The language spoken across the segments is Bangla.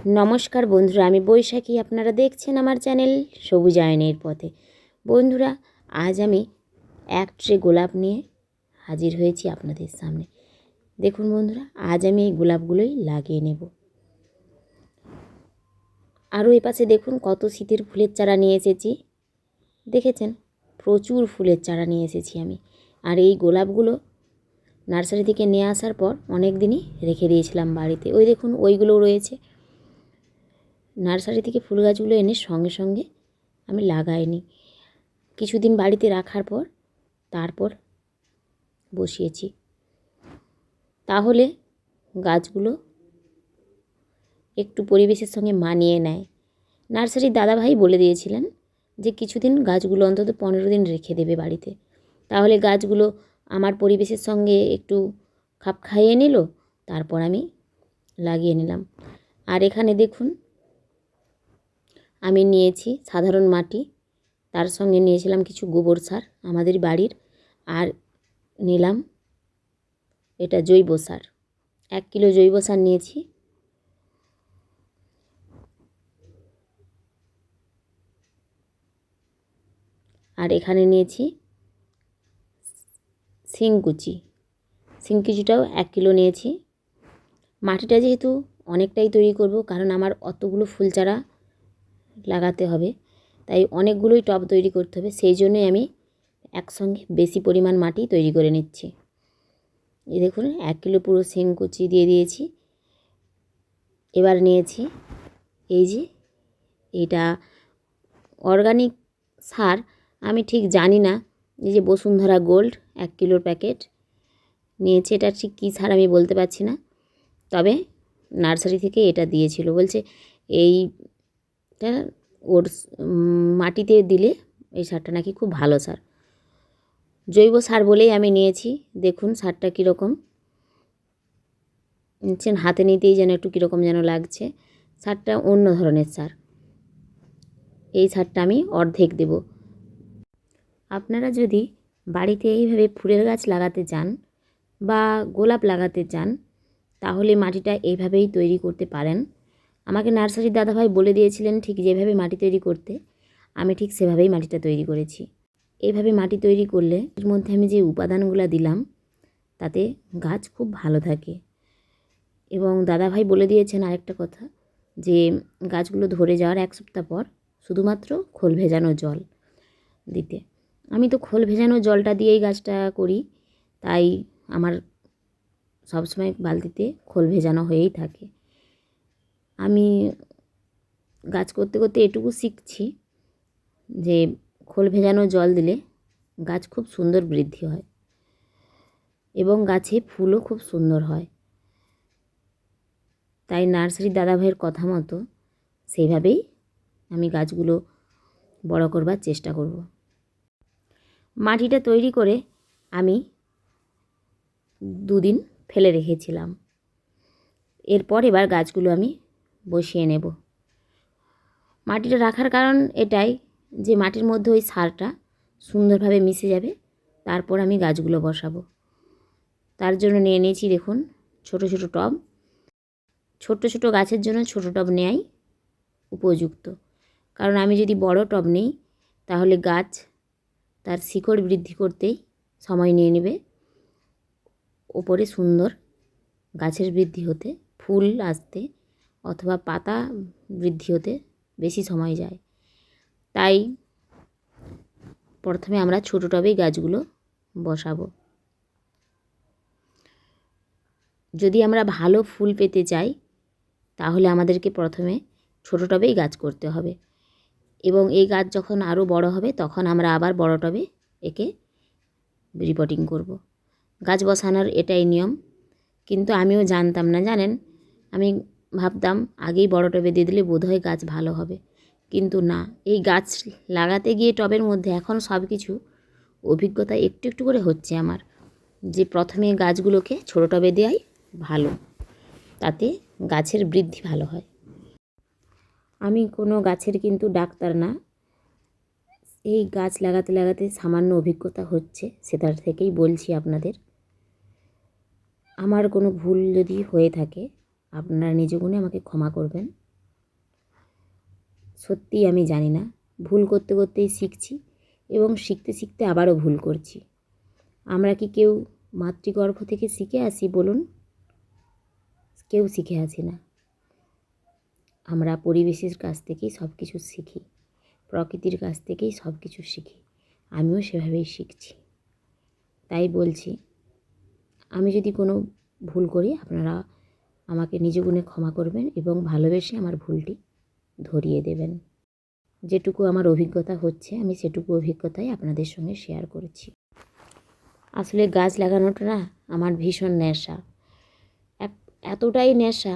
নমস্কার বন্ধুরা, আমি বৈশাখী। আপনারা দেখছেন আমার চ্যানেল সবুজায়নের পথে। বন্ধুরা, আজ আমি এক ট্রে গোলাপ নিয়ে হাজির হয়েছি আপনাদের সামনে। দেখুন বন্ধুরা, আজ আমি এই গোলাপগুলোই লাগিয়ে নেব। আরও এপাশে দেখুন কত শীতের ফুলের চারা নিয়ে এসেছি। দেখেছেন, প্রচুর ফুলের চারা নিয়ে এসেছি আমি। আর এই গোলাপগুলো নার্সারি থেকে নিয়ে আসার পর অনেক দিনই রেখে দিয়েছিলাম বাড়িতে। ওই দেখুন, ওইগুলোও রয়েছে। নার্সারি থেকে ফুল গাছগুলো এনে সঙ্গে সঙ্গে আমি লাগাইনি, কিছুদিন বাড়িতে রাখার পর তারপর বসিয়েছি। তাহলে গাছগুলো একটু পরিবেশের সঙ্গে মানিয়ে নেয়। নার্সারির দাদাভাই বলে দিয়েছিলেন যে কিছুদিন গাছগুলো অন্তত 15 দিন রেখে দেবে বাড়িতে, তাহলে গাছগুলো আমার পরিবেশের সঙ্গে একটু খাপ খাইয়ে নিল, তারপর আমি লাগিয়ে নিলাম। আর এখানে দেখুন, আমি নিয়েছি সাধারণ মাটি, তার সঙ্গে নিয়েছিলাম কিছু গোবর সার আমাদের বাড়ির, আর নিলাম এটা জৈব সার। 1 কিলো জৈব সার নিয়েছি। আর এখানে নিয়েছি শিংকুচিটাও 1 কিলো নিয়েছি। মাটিটা যেহেতু অনেকটাই তৈরি করব, কারণ আমার অতগুলো ফুল চারা লাগাতে হবে, তাই অনেকগুলোই টব তৈরি করতে হবে, সেই জন্যই আমি একসঙ্গে বেশি পরিমাণ মাটি তৈরি করে নিচ্ছি। এই দেখুন, 1 কিলো পুরো শিংকুচি দিয়ে দিয়েছি। এবার নিয়েছি এই যে, এটা অর্গানিক সার, আমি ঠিক জানি না, এই যে বসুন্ধরা গোল্ড 1 কিলোর প্যাকেট নিয়েছি। এটা ঠিক কী সার আমি বলতে পারছি না, তবে নার্সারি থেকে এটা দিয়েছিল। বলছে এইটা ওর মাটিতে দিলে এই সারটা নাকি খুব ভালো সার, জৈব সার বলেই আমি নিয়েছি। দেখুন সারটা কীরকম নিচ্ছেন, হাতে নিতেই যেন একটু কীরকম যেন লাগছে। সারটা অন্য ধরনের সার। এই সারটা আমি অর্ধেক দেব। আপনারা যদি বাড়িতে এইভাবে ফুলের গাছ লাগাতে চান বা গোলাপ লাগাতে চান, তাহলে মাটিটা এইভাবেই তৈরি করতে পারেন। আমাকে নার্সারির দাদাভাই বলে দিয়েছিলেন ঠিক যেভাবে মাটি তৈরি করতে, আমি ঠিক সেভাবেই মাটিটা তৈরি করেছি। এইভাবে মাটি তৈরি করলে এর মধ্যে আমি যে উপাদানগুলো দিলাম তাতে গাছ খুব ভালো থাকে। এবং দাদাভাই বলে দিয়েছেন আরেকটা কথা, যে গাছগুলো ধরে যাওয়ার 1 সপ্তাহ পর শুধুমাত্র খোল ভেজানো জল দিতে। আমি তো খোল ভেজানো জলটা দিয়েই গাছটা করি, তাই আমার সবসময় বালতিতে খোল ভেজানো হয়েই থাকে। আমি গাছ করতে করতে এটুকু শিখছি যে খোল ভেজানো জল দিলে গাছ খুব সুন্দর বৃদ্ধি হয় এবং গাছে ফুলও খুব সুন্দর হয়। তাই নার্সারির দাদাভাইয়ের কথা মতো সেইভাবেই আমি গাছগুলো বড় করবার চেষ্টা করব। মাটিটা তৈরি করে আমি 2 দিন ফেলে রেখেছিলাম। এরপর এবার গাছগুলো আমি বসিয়ে নেব। মাটিটা রাখার কারণ এটাই যে মাটির মধ্যে ওই সারটা সুন্দরভাবে মিশে যাবে, তারপর আমি গাছগুলো বসাবো। তার জন্য নিয়ে নিয়েছি দেখুন ছোট ছোট টব। ছোট ছোট গাছের জন্য ছোট টব নেয়াই উপযুক্ত, কারণ আমি যদি বড় টব নিই তাহলে গাছ তার শিকড় বৃদ্ধি করতেই সময় নিয়ে নেবে, ওপরে সুন্দর গাছের বৃদ্ধি হতে, ফুল আসতে অথবা পাতা বৃদ্ধি হতে বেশি সময় যায়। তাই প্রথমে আমরা ছোট টবেই গাছগুলো বসাবো। যদি আমরা ভালো ফুল পেতে চাই তাহলে আমাদেরকে প্রথমে ছোট টবেই গাছ করতে হবে, এবং এই গাছ যখন আরও বড় হবে তখন আমরা আবার বড় টবে একে রিপোর্টিং করব। গাছ বসানোর এটাই নিয়ম। কিন্তু আমিও জানতাম না, জানেন, আমি ভাবতাম আগেই বড় টবে দিয়ে দিলে বোধহয় গাছ ভালো হবে, কিন্তু না, এই গাছ লাগাতে গিয়ে টবের মধ্যে এখন সব কিছু অভিজ্ঞতা একটু একটু করে হচ্ছে আমার, যে প্রথমে গাছগুলোকে ছোট টবে দেওয়াই ভালো, তাতে গাছের বৃদ্ধি ভালো হয়। আমি কোনো গাছের কিন্তু ডাক্তার না, এই গাছ লাগাতে লাগাতে সামান্য অভিজ্ঞতা হচ্ছে, সেটার থেকেই বলছি আপনাদের। আমার কোনো ভুল যদি হয়ে থাকে আপনারা নিজ গুণে আমাকে ক্ষমা করবেন। সত্যিই আমি জানি না, ভুল করতে করতেই শিখছি এবং শিখতে শিখতে আবারও ভুল করছি। আমরা কি কেউ মাতৃগর্ভ থেকে শিখে আসি বলুন? কেউ শিখে আসি না। আমরা পরিবেশের কাছ থেকেই সব কিছু শিখি, প্রকৃতির কাছ থেকেই সব কিছু শিখি। আমিও সেভাবেই শিখছি। তাই বলছি, আমি যদি কোনো ভুল করি আপনারা আমাকে নিজ গুণে ক্ষমা করবেন এবং ভালোবেসে আমার ভুলটি ধরিয়ে দেবেন। যেটুকু আমার অভিজ্ঞতা হচ্ছে আমি সেটুকু অভিজ্ঞতাই আপনাদের সঙ্গে শেয়ার করেছি। আসলে গাছ লাগানোটা না আমার ভীষণ নেশা, এতটাই নেশা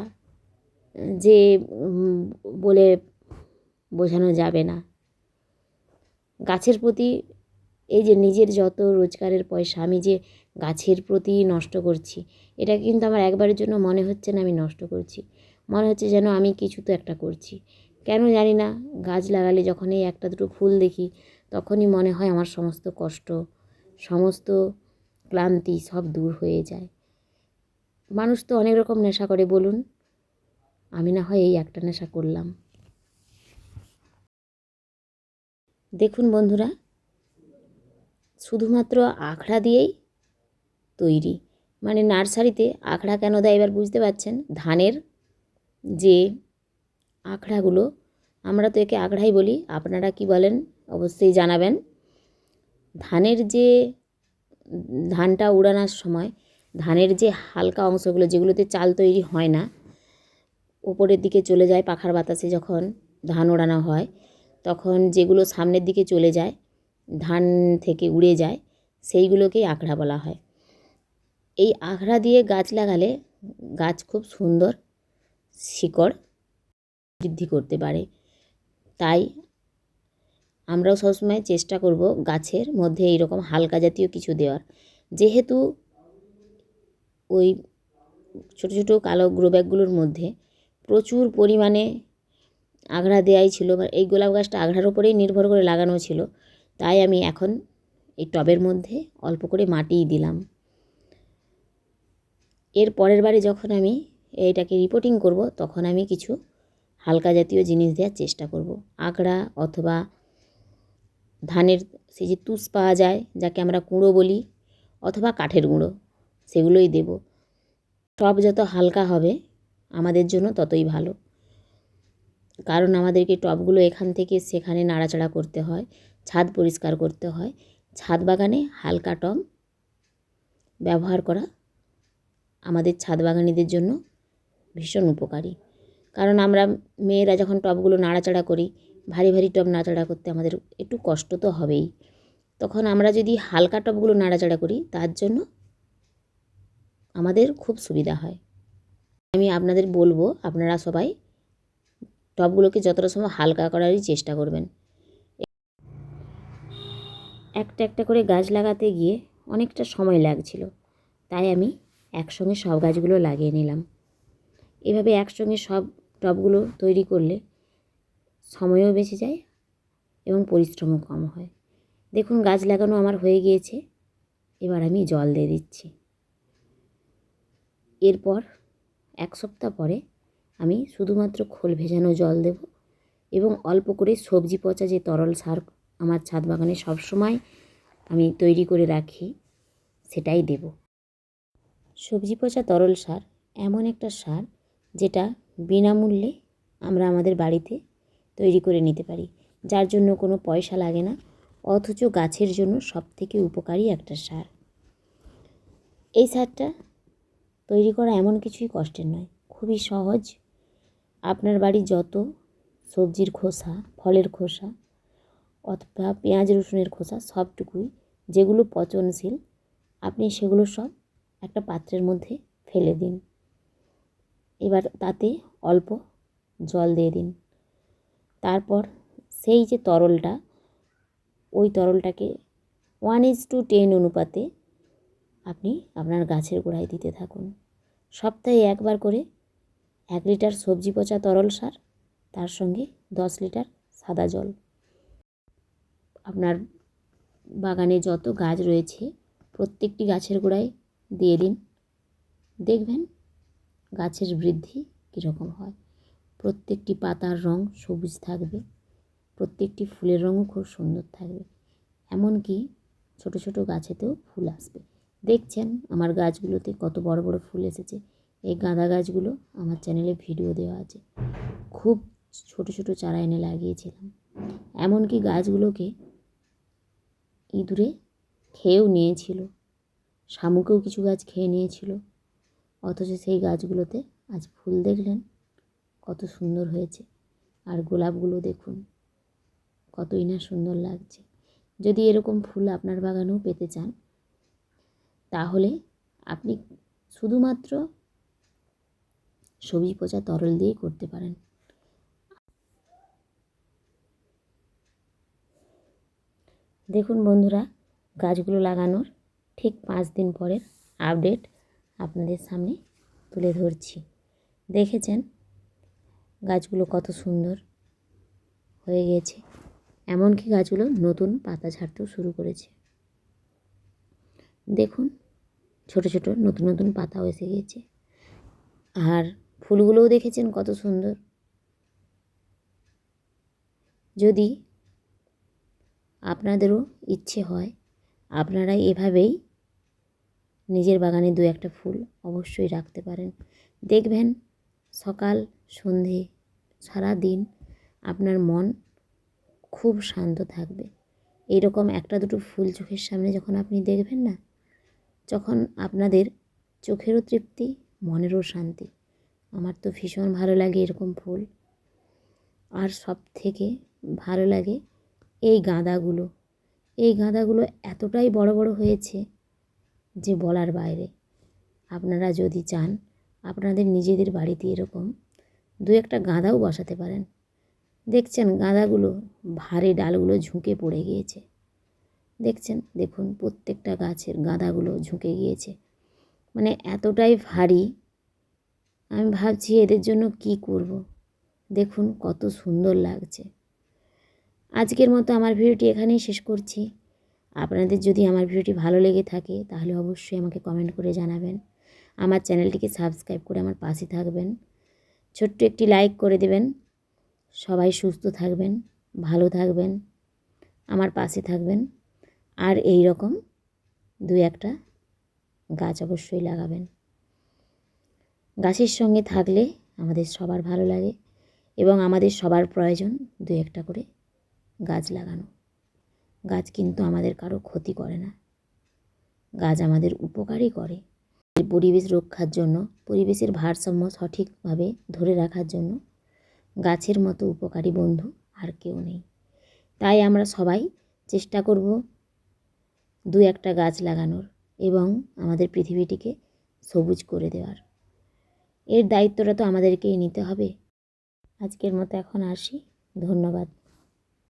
যে বলে বোঝানো যাবে না। গাছের প্রতি এই যে নিজের যত রোজগারের পয়সা আমি যে গাছের প্রতি নষ্ট করছি, এটা কিন্তু আমার একবারের জন্য মনে হচ্ছে না আমি নষ্ট করছি। মনে হচ্ছে যেন আমি কিছু তো একটা করছি। কেন জানি না, গাছ লাগালে যখন এই একটা দুটো ফুল দেখি তখনই মনে হয় আমার সমস্ত কষ্ট, সমস্ত ক্লান্তি সব দূর হয়ে যায়। মানুষ তো অনেক রকম নেশা করে বলুন, আমি না হয় এই একটা নেশা করলাম। দেখুন বন্ধুরা, শুধুমাত্র আখড়া দিয়েই তৈরি, মানে নার্সারিতে আখড়া কেন দেয় এবার বুঝতে পারছেন। ধানের যে আখড়াগুলো, আমরা তো একে আখড়াই বলি, আপনারা কি বলেন অবশ্যই জানাবেন। ধানের যে ধানটা উড়ানোর সময় ধানের যে হালকা অংশগুলো যেগুলোতে চাল তৈরি হয় না, ওপরের দিকে চলে যায় পাখার বাতাসে যখন ধান ওড়ানো হয়, তখন যেগুলো সামনের দিকে চলে যায় ধান থেকে উড়ে যায় সেইগুলোকেই আখড়া বলা হয়। এই আখড়া দিয়ে গাছ লাগালে গাছ খুব সুন্দর শিকড় বৃদ্ধি করতে পারে। তাই আমরাও সবসময় চেষ্টা করব গাছের মধ্যে এইরকম হালকা জাতীয় কিছু দেওয়ার। যেহেতু ওই ছোটো ছোটো কালো গ্রো ব্যাগগুলোর মধ্যে প্রচুর পরিমাণে আখড়া দেওয়াই ছিল, এই গোলাপ গাছটা আখড়ার ওপরেই নির্ভর করে লাগানো ছিল, তাই আমি এখন এই টবের মধ্যে অল্প করে মাটিই দিলাম। এর পরের বারে যখন আমি এইটাকে রিপোর্টিং করব তখন আমি কিছু হালকা জাতীয় জিনিস দেওয়ার চেষ্টা করব। আখড়া অথবা ধানের সেই যে তুষ পাওয়া যায় যাকে আমরা কুঁড়ো বলি, অথবা কাঠের গুঁড়ো, সেগুলোই দেব। টব যত হালকা হবে আমাদের জন্য ততই ভালো, কারণ আমাদেরকে টবগুলো এখান থেকে সেখানে নাড়াচাড়া করতে হয়, ছাদ পরিষ্কার করতে হয়। ছাদ বাগানে হালকা টব ব্যবহার করা আমাদের ছাদ বাগানিদের জন্য ভীষণ উপকারী। কারণ আমরা মেয়েরা যখন টবগুলো নাড়াচাড়া করি, ভারী ভারী টব নাড়াচাড়া করতে আমাদের একটু কষ্ট তো হবেই, তখন আমরা যদি হালকা টবগুলো নাড়াচাড়া করি তার জন্য আমাদের খুব সুবিধা হয়। আমি আপনাদের বলবো আপনারা সবাই টবগুলোকে যতটা সম্ভব হালকা করারই চেষ্টা করবেন। একটা একটা করে গাছ লাগাতে গিয়ে অনেকটা সময় লাগছিল, তাই আমি একসঙ্গে সব গাছগুলো লাগিয়ে নিলাম। এভাবে একসঙ্গে সব টবগুলো তৈরি করলে সময়ও বেঁচে যায় এবং পরিশ্রমও কম হয়। দেখুন গাছ লাগানো আমার হয়ে গিয়েছে, এবার আমি জল দিয়ে দিচ্ছি। এরপর এক সপ্তাহ পরে আমি শুধুমাত্র খোল ভেজানো জল দেব এবং অল্প করে সবজি পচা যে তরল সার আমার ছাদ বাগানে সবসময় আমি তৈরি করে রাখি সেটাই দেব। সবজি পচা তরল সার এমন একটা সার যেটা বিনামূল্যে আমরা আমাদের বাড়িতে তৈরি করে নিতে পারি, যার জন্য কোনো পয়সা লাগে না, অথচ গাছের জন্য সবথেকে উপকারী একটা সার। এই সারটা তৈরি করা এমন কিছুই কষ্টের নয়, খুবই সহজ। আপনার বাড়ির যত সবজির খোসা, ফলের খোসা অথবা পেঁয়াজ রসুনের খোসা সবটুকুই যেগুলো পচনশীল, আপনি সেগুলো সব একটা পাত্রের মধ্যে ফেলে দিন। এবার তাতে অল্প জল দিয়ে দিন। তারপর সেই যে তরলটা, ওই তরলটাকে 1:10 অনুপাতে আপনি আপনার গাছের গোড়ায় দিতে থাকুন। সপ্তাহে একবার করে 1 লিটার সবজি পচা তরল সার, তার সঙ্গে 10 লিটার সাদা জল। আপনার বাগানে যত গাছ রয়েছে প্রত্যেকটি গাছের গোড়ায় দিয়ে দিন। দেখবেন গাছের বৃদ্ধি কীরকম হয়। প্রত্যেকটি পাতার রং সবুজ থাকবে। প্রত্যেকটি ফুলের রঙও খুব সুন্দর থাকবে। এমনকি ছোট ছোট গাছেতেও ফুল আসবে। দেখছেন আমার গাছগুলোতে কত বড় বড় ফুল এসেছে। এই গাঁদা গাছগুলো আমার চ্যানেলে ভিডিও দেওয়া আছে। খুব ছোট ছোট চারা এনে লাগিয়েছিলাম। এমনকি গাছগুলোকে ইঁদুরে খেয়েও নিয়েছিল, শামুকেও কিছু গাছ খেয়ে নিয়েছিল। অথচ সেই গাছগুলোতে আজ ফুল দেখলেন কত সুন্দর হয়েছে। আর গোলাপগুলো দেখুন কতই না সুন্দর লাগছে। যদি এরকম ফুল আপনার বাগানেও পেতে চান তাহলে আপনি শুধুমাত্র সবজি পচা তরল দিয়েই করতে পারেন। দেখুন বন্ধুরা, গাছগুলো লাগানোর ঠিক 5 দিন পরের আপডেট আপনাদের সামনে তুলে ধরছি। দেখেছেন গাছগুলো কত সুন্দর হয়ে গেছে। এমনকি গাছগুলো নতুন পাতা ছাড়তেও শুরু করেছে। দেখুন ছোট ছোট নতুন নতুন পাতাও এসে গেছে। আর ফুলগুলোও দেখেছেন কত সুন্দর। যদি আপনাদেরও ইচ্ছে হয় আপনারা এভাবেই নিজের বাগানে 2-1টা ফুল অবশ্যই রাখতে পারেন। দেখবেন সকাল সন্ধে সারা দিন আপনার মন খুব শান্ত থাকবে। এইরকম 1-2টো ফুল চোখের সামনে যখন আপনি দেখবেন না, যখন আপনাদের চোখেরও তৃপ্তি মনেরও শান্তি। আমার তো ভীষণ ভালো লাগে এরকম ফুল। আর সব থেকে ভালো লাগে এই গাঁদাগুলো। এই গাঁদাগুলো এতটাই বড় বড় হয়েছে যে বলার বাইরে। আপনারা যদি চান আপনাদের নিজেদের বাড়িতে এরকম 2-1টা গাঁদাও বসাতে পারেন। দেখছেন গাঁদাগুলো ভারী ডালগুলো ঝুঁকে পড়ে গিয়েছে। দেখছেন, দেখুন প্রত্যেকটা গাছের গাঁদাগুলো ঝুঁকে গিয়েছে। মানে এতটাই ভারী, আমি ভাবছি এদের জন্য কি করব। দেখুন কত সুন্দর লাগছে। আজকের মতো আমার ভিডিওটি এখানেই শেষ করছি। আপনাদের যদি আমার ভিডিওটি ভালো লেগে থাকে তাহলে অবশ্যই আমাকে কমেন্ট করে জানাবেন। আমার চ্যানেলটিকে সাবস্ক্রাইব করে আমার পাশে থাকবেন। ছোট্ট একটি লাইক করে দেবেন। সবাই সুস্থ থাকবেন, ভালো থাকবেন, আমার পাশে থাকবেন। আর এই রকম 2-1টা গাছ অবশ্যই লাগাবেন। গাছের সঙ্গে থাকলে আমাদের সবার ভালো লাগে এবং আমাদের সবার প্রয়োজন 2-1টা করে গাছ লাগানো। গাছ কিন্তু আমাদের কারো ক্ষতি করে না, গাছ আমাদের উপকারই করে। পরিবেশ রক্ষার জন্য, পরিবেশের ভারসাম্য সঠিকভাবে ধরে রাখার জন্য গাছের মতো উপকারী বন্ধু আর কেউ নেই। তাই আমরা সবাই চেষ্টা করব 2-1টা গাছ লাগানোর এবং আমাদের পৃথিবীটিকে সবুজ করে দেওয়ার। এর দায়িত্বটা তো আমাদেরকেই নিতে হবে। আজকের মতো এখন আসি। ধন্যবাদ।